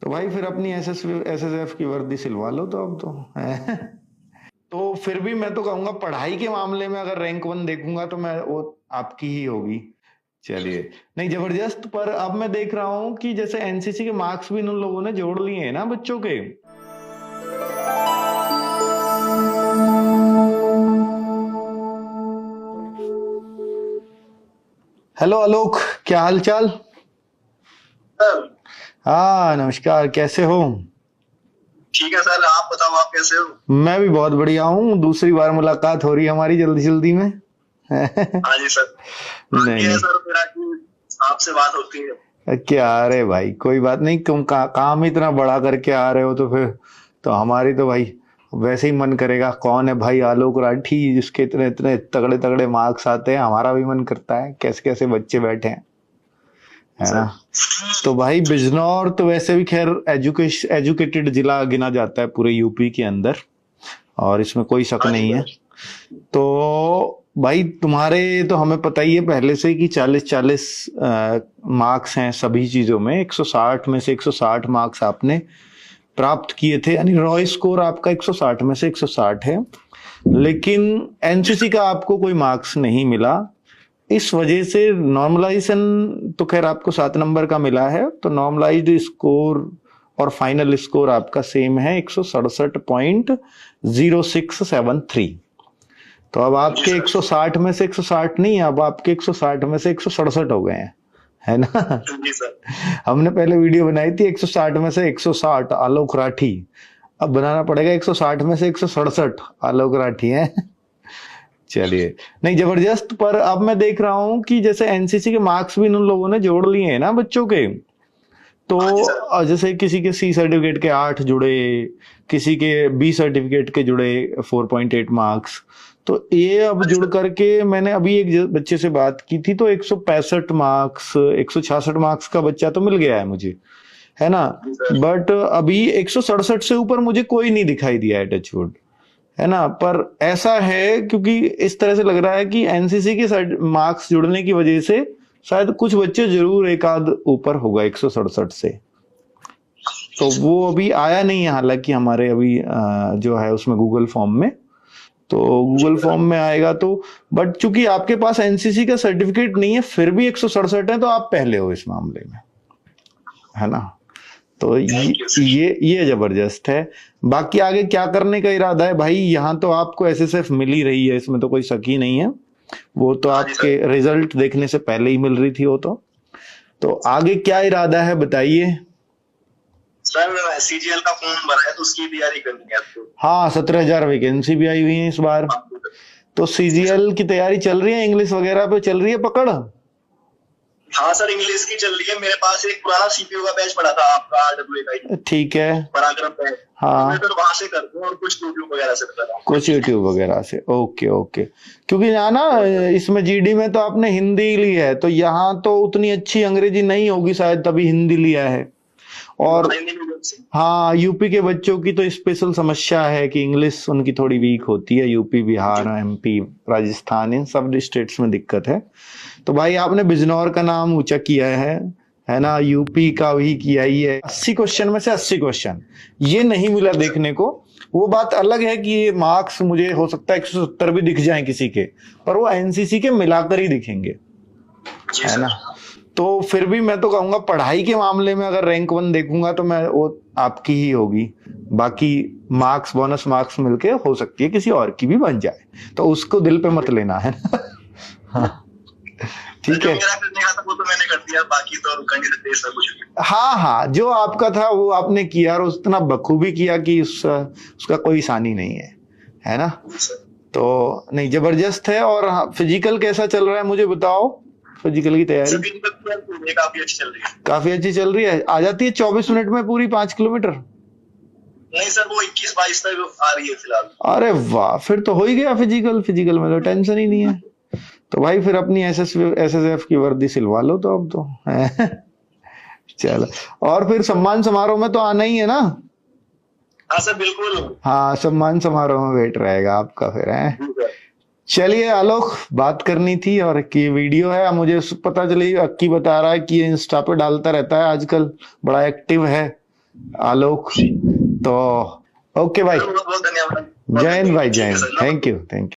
तो भाई फिर अपनी एसएसएफ की वर्दी सिलवा लो तो अब तो है। तो फिर भी मैं तो कहूंगा पढ़ाई के मामले में अगर रैंक 1 देखूंगा तो मैं वो आपकी ही होगी। चलिए, नहीं जबरदस्त। पर अब मैं देख रहा हूँ कि जैसे एनसीसी के मार्क्स भी इन लोगों ने जोड़ लिए हैं ना बच्चों के। हेलो आलोक, क्या हाल चाल? सर हाँ नमस्कार, कैसे हो? ठीक है सर, आप बताओ आप कैसे हो? मैं भी बहुत बढ़िया हूँ। दूसरी बार मुलाकात हो रही है हमारी जल्दी जल्दी में। हाँ जी सर। नहीं ये है नहीं, सर मेरा कि आपसे बात होती है। क्या अरे भाई कोई बात नहीं, तुम काम इतना बड़ा करके आ रहे हो तो फिर तो हमारी तो भाई वैसे ही मन करेगा। कौन है भाई आलोक राठी जिसके इतने इतने तगड़े तगड़े मार्क्स आते हैं? हमारा भी मन करता है, कैसे कैसे बच्चे बैठे हैं, है ना। सर तो भाई बिजनौर तो वैसे भी खैर एजुकेटेड जिला गिना जाता है पूरे यूपी के अंदर, और इसमें कोई शक हाँ जी नहीं है। सर। तो भाई तुम्हारे तो हमें पता ही है पहले से कि 40-40 मार्क्स हैं सभी चीजों में। 160 में से 160 मार्क्स आपने प्राप्त किए थे, यानी रॉय स्कोर आपका 160 में से 160 है। लेकिन एनसीसी का आपको कोई मार्क्स नहीं मिला। इस वजह से नॉर्मलाइजेशन तो खैर आपको 7 नंबर का मिला है, तो नॉर्मलाइज्ड स्कोर और फाइनल स्कोर आपका सेम है 167.0673। तो अब आपके 160 में से 160 नहीं, अब आपके 160 में से 167 हो गए हैं, है ना। जी सर। हमने पहले वीडियो बनाई थी 160 में से 160 आलोक राठी, अब बनाना पड़ेगा 160 में से 167 आलोक राठी है। चलिए, नहीं जबरदस्त। पर अब मैं देख रहा हूँ कि जैसे एनसीसी के मार्क्स भी इन लोगों ने जोड़ लिए हैं ना बच्चों के। तो हाँ जी सर। जैसे किसी के सी सर्टिफिकेट के 8 जुड़े, किसी के बी सर्टिफिकेट के जुड़े 4.8 मार्क्स। तो ये अब हाँ जी जुड़ सर। करके मैंने अभी एक बच्चे से बात की थी, तो 165 मार्क्स 166 मार्क्स का बच्चा तो मिल गया है मुझे, है ना। जी सर। बट अभी 167 से ऊपर मुझे कोई नहीं दिखाई दिया है, टचवुड, है ना। पर ऐसा है क्योंकि इस तरह से लग रहा है कि एनसीसी के मार्क्स जुड़ने की वजह से शायद कुछ बच्चे जरूर एक आध ऊपर होगा 167 से। तो वो अभी आया नहीं है हालांकि हमारे अभी जो है उसमें गूगल फॉर्म में, तो जी गूगल सर। फॉर्म में आएगा तो। बट चूंकि आपके पास एनसीसी का सर्टिफिकेट नहीं है फिर भी 167 है, तो आप पहले हो इस मामले में, है ना। तो थैंक यू सर। ये जबरदस्त है। बाकी आगे क्या करने का इरादा है भाई? यहाँ तो आपको एसएसएफ मिल ही रही है, इसमें तो कोई शक ही नहीं है। वो तो हाँ जी आपके सर। रिजल्ट देखने से पहले ही मिल रही थी वो तो आगे क्या इरादा है बताइए। सर सीजीएल का फॉर्म भरा है तो उसकी तैयारी करनी है आपको। हाँ, 17,000 वैकेंसी भी आई हुई है इस बार। तो जी सर। सीजीएल की तैयारी चल रही है, इंग्लिश वगैरह पे चल रही है पकड़? हाँ सर, इंग्लिश की चल रही है। मेरे पास एक पुराना सीपीयू का बैच पड़ा था आपका आरडब्ल्यू का ठीक है। पराक्रम बैच, तो मैं हाँ, फिर वहां से करता हूँ और कुछ यूट्यूब वगैरह से कर रहा हूँ। कुछ यूट्यूब वगैरह से, ओके ओके। क्योंकि यहाँ ना इसमें जीडी में तो आपने हिंदी ली है, तो यहाँ तो उतनी अच्छी अंग्रेजी नहीं होगी शायद, तभी हिंदी लिया है। और हाँ, यूपी के बच्चों की तो स्पेशल समस्या है कि इंग्लिश उनकी थोड़ी वीक होती है। यूपी, बिहार, एमपी, राजस्थान, इन सब स्टेट्स में दिक्कत है। तो भाई आपने बिजनौर का नाम ऊंचा किया है ना। यूपी का भी किया ही है। 80 क्वेश्चन में से 80 क्वेश्चन ये नहीं मिला देखने को। वो बात अलग है कि ये मार्क्स मुझे हो सकता है 170 भी दिख जाए किसी के, पर वो एनसीसी के मिलाकर ही दिखेंगे, है ना। तो फिर भी मैं तो कहूंगा पढ़ाई के मामले में अगर रैंक 1 देखूंगा तो मैं वो आपकी ही होगी। बाकी मार्क्स, बोनस मार्क्स मिलके हो सकती है किसी और की भी बन जाए, तो उसको दिल पे मत लेना, है ना। हाँ, ठीक है। वो तो मैंने कर दिया, बाकी तो कुछ। हाँ हाँ, जो आपका था वो आपने किया, और उतना बखूबी किया कि उसका कोई सानी नहीं है ना। तो नहीं जबरदस्त है। और हाँ, फिजिकल कैसा चल रहा है मुझे बताओ। फिजिकल की तैयारी काफी अच्छी चल रही है। काफी अच्छी चल रही है। आ जाती है 24 मिनट में पूरी 5 किलोमीटर? नहीं सर, वो 21-22 तक आ रही है फिलहाल। अरे वाह, फिर तो हो ही गया फिजिकल में तो टेंशन ही नहीं है। तो भाई फिर अपनी एसएसएफ की वर्दी सिलवा लो तो अब तो है। चलो, और फिर सम्मान समारोह में तो आना ही है ना। हाँ सर बिल्कुल। हाँ, सम्मान समारोह में वेट रहेगा आपका फिर, है। चलिए आलोक, बात करनी थी। और की वीडियो है, मुझे पता चली अक्की बता रहा है कि ये इंस्टा पे डालता रहता है आजकल, बड़ा एक्टिव है। आलोक। तो ओके भाई, बहुत बहुत धन्यवाद। जय हिंद भाई, जय ठीक है Hind, sir. Thank you, thank you.